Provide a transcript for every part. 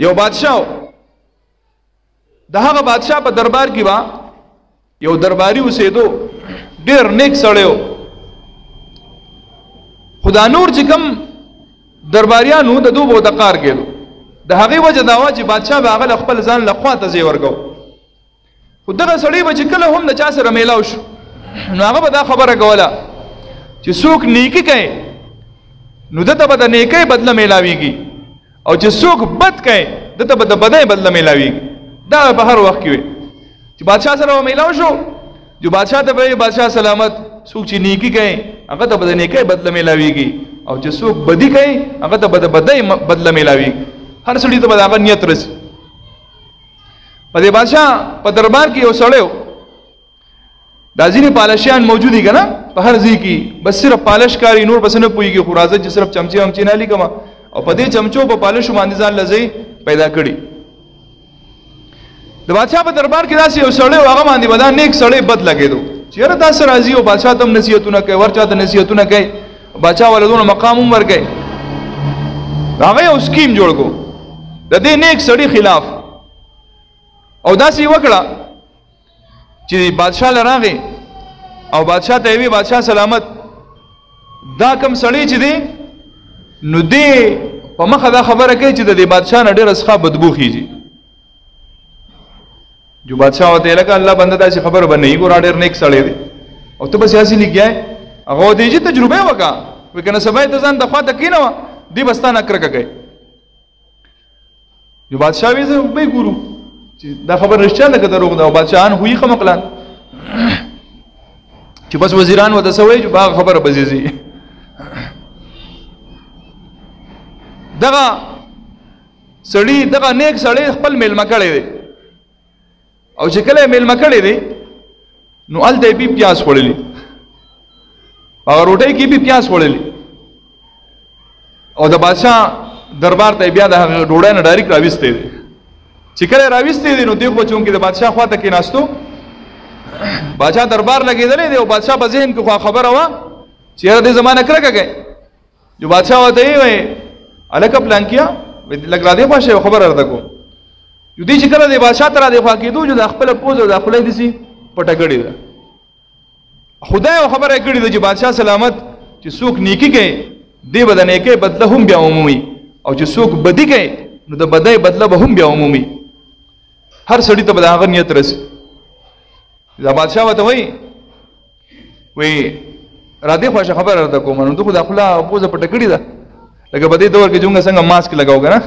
یو بادشاہ د هغه بادشاہ په دربار کې با یو درباري اوسېدو ډېر نیک سړی و خدا نور چې کوم درباریانو د دوی به د کار کېدو د هغې وجه دا وه چې بادشاه به هغه له خپل ځان له خوا ته ځای ورکو خو دغه سړی به چې کله هم د چا سره میلاو شو نو هغه به دا خبره کوله چې څوک نیکي کوي نو دته به د نیکۍ بدله میلاویږي او چې څوک بد کوي دته به د بدۍ بدله میلاویږي دا په هر وخت کې وي چې بادشاه سره به میلاو شو جو بادشاه ته به بادشاه سلامت څوک چې نیکي کوي هغه ته به د نیکۍ بدله میلاویږي او چې څوک بدي کوي هغه ته به د بدۍ بدله میلاویږي هر سړي ته به د هغه نیت رسي په دې بادشاه په دربار کې یو سړی و دا ځینې پالشیان موجود دي که نه په هر ځای کې بس صرف پالش کاري نور بس نه پوهېږي خو راځه چې صرف چمچې ومچې نه لیکمه او په دې چمچو په پالشو باندې ځان له ځای پیدا کړي د بادشاه په دربار کې داسې یو سړی و هغه باندې به دا نیک سړی بد لګېدو چې یاره داسې راځي او بادشاه ته هم نصیحتونه کوي ور چا ته نصیحتونه کوي بادشاه والا دونه مقام هم ورکوي هغه یو سکیم جوړ کړو د دې نیک سړي خلاف او داسې وکړه چې بادشاه له راغی او بادشاه ته وی بادشاه سلامت دا کم سړی چې دی نو دی په مخه دا خبره کوي چې د دې بادشاه نه ډېره څخه بدبو خیږي جو بادشاه ورته لکه الله بنده داسې خبره به نه وي ګوره ډېر نیک سړی دی او ته به سیاسي لګیا یې هغه ورته چې تجربه یې وکړه وایي که نه سبا یې ته ځان د خوا ته کښېنوه دی به ستا نه کرکه کوي جو بادشاه وی زه به یې ګورو چې دا خبر رښتیا ده که دروغ ده او بادشاهان خو یې ښه مقلان چې بس وزیران ورته څه وایي چې هغه خبره به ځي دغه سړي دغه نیک سړی خپل میلمه کړی دی او چې کله یې میلمه کړی دی نو هلته یې بي پیاز خوړلي هغه روټۍ کې بي پیاز خوړلي او د بادشاه دربار ته بیا د هغه ډوډۍ نه ډایرکټ راویستی دی چې کله راویستی دی نو دی خو چونکې د بادشاه خوا ته کېناستو بادشاه دربار لګېدلی دی او بادشاه په ذهن کې خو خبره وه چې یاره دې زما نه کرکه کوي جو بادشاه ورته یې وایي هلکه پلانکیا لږ را دې خوا شه یو خبره درته کوم جو دی چې کله د بادشاه ته را دې خوا کېدو جو دا خپله پوز او دا خوله یې داسې پټه کړې ده خدای یو خبره یې کړې ده چې بادشاه سلامت چې څوک نیکي کوي دی به د نیکۍ بدله هم بیا عمومي او چې څوک بدي کوي نو د بدۍ بدله به هم بیا عمومي هر سړي ته به د هغه نیت رسي دا بادشاه ورته وایي را دې خوا شه خبره درته کوم نو ته خو دا خوله او پوزه پټه کړې ده لکه په دې دور کې جونګه څنګه ماسک لګاو که نه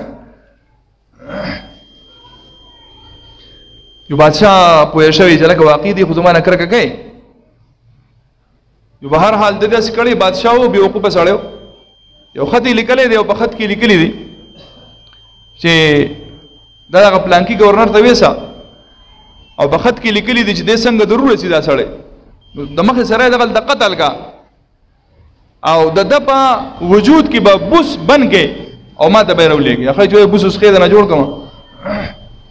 یو بادشاه پوه شوی چې لکه واقع دی خو زما نه کرکه کوي یو به هر حال د داسې کړی بادشاه و بېوقوفه سړی و یو خط یې لیکلی دی او په خط کې لیکلی دی چې دا دغه پلانکي ګورنر ته ویسه او په خط کې لیکلی دی چې دې څنګه ضرور رسي دا سړی نو د مخې سره یې دغه د قتل کا او د ده په وجود کې به بوس بن کې او ما ته به یې راولېږي هغه چې بوس اوس خې نه جوړ کړم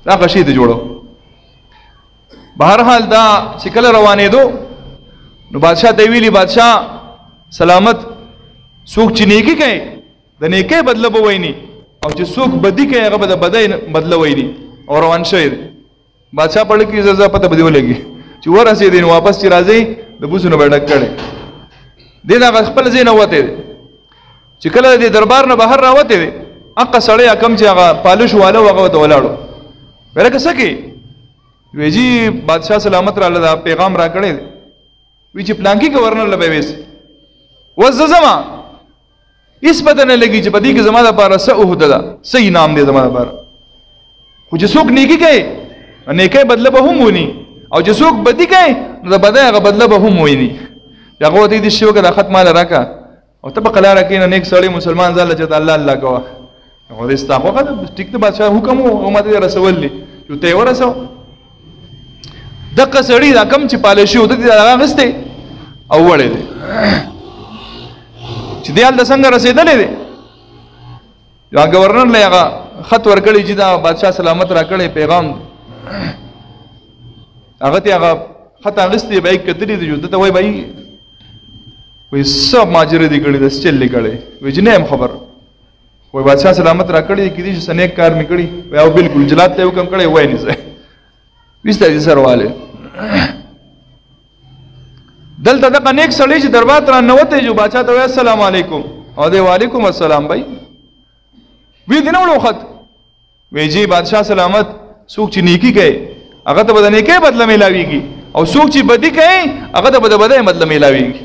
دا هغه شي ته جوړو بهرحال دا چې کله روانېدو نو بادشاه ته یې ویلي بادشاه سلامت څوک چې نیکي کوي د نیکۍ بدله به ویني او چې څوک بدي کوي هغه به د بدۍ بدله ویني او روان شوی دی بادشاه پړ کې زه پته به دې ولګي چې ورسېدی نو واپس چې راځئ د بوسو نه به ډک کړی دی د هغه خپل ځای نه وتی دی چې کله د دربار نه بهر راوتی دی هغه سړی کم چې هغه پالش والا و هغه ورته ولاړو ویل که څه کوي وی جي بادشاه سلامت راله دا پیغام را کړی دی وی چې پلانکي ګورنر له به یې ویسي اوس زه ځمه هېڅ پته نه لګي چې په دې کې زما دپاره څه عهده ده څه انعام دی زما دپاره خو چې څوک نیکي کوي نیکۍ بدله به هم ویني او چې څوک بدي کوي نو د بدۍ هغه بدله به هم ویني هغه ورته دې شي وکړه دا خط ماله راکړه او ته په قلاره کښېنه نیک سړی مسلمان ځان له چېرته الله الله کوه هغه دې ستا خوښه ده ټیک د بادشاه حکم و او ما ته یې رسول دي چې ته یې ورسوه دغه سړي دا کم چې پالشي و ده دې هغه اخیستی او وړی دی چې دی هلته څنګه رسېدلی دی هغه ګورنر له هغه خط ورکړی چې دا بادشاه سلامت را کړی پیغام هغه ته هغه خط اخیستی به یې کتلي دی ده ته وایي بهی وایي څه ماجرې دې کړي ده څه چل دې کړی وایي چې نه یم خبر وای بادشاہ سلامت را کړی کدي چې سنیک کار مې کړی او بالکل جلات ته حکم کړی وای نه زه وسته دې سرواله دلته د نیک سړی چې دربار ته نوته جو بادشاہ ته السلام علیکم او دې وعلیکم السلام بھائی وی دې نو وخت وی جی بادشاہ سلامت څوک چې نیکی کوي هغه ته د نیکۍ بدله میلاویږي او څوک چې بدی کوي هغه ته د بدۍ بدله میلاویږي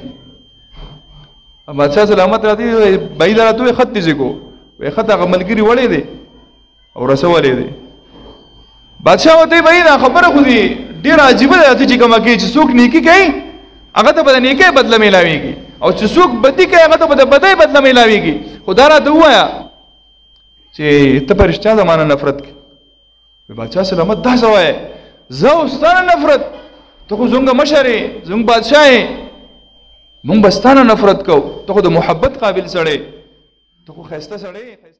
بادشاہ سلامت راځي بھائی درته خط دې کو وی خط هغه ملګری وړې دی او رسولې دی بادشاہ وته بھائی دا خبره خو دې ډیر عجیب ده چې کومه کې چې څوک نیکی کوي هغه ته د نیکۍ بدله میلاویږي او چې څوک بدی کوي هغه ته د بدۍ بدله میلاویږي خدا راته وایا چې ته پرشتیا زمانه نفرت کی بادشاہ سلامت دا سوای زه واستانه نفرت ته خو زنګ مشري زنګ بادشاہ مونږ بستانه نفرت کو ته خو د محبت قابل سړی ته خو خسته سړی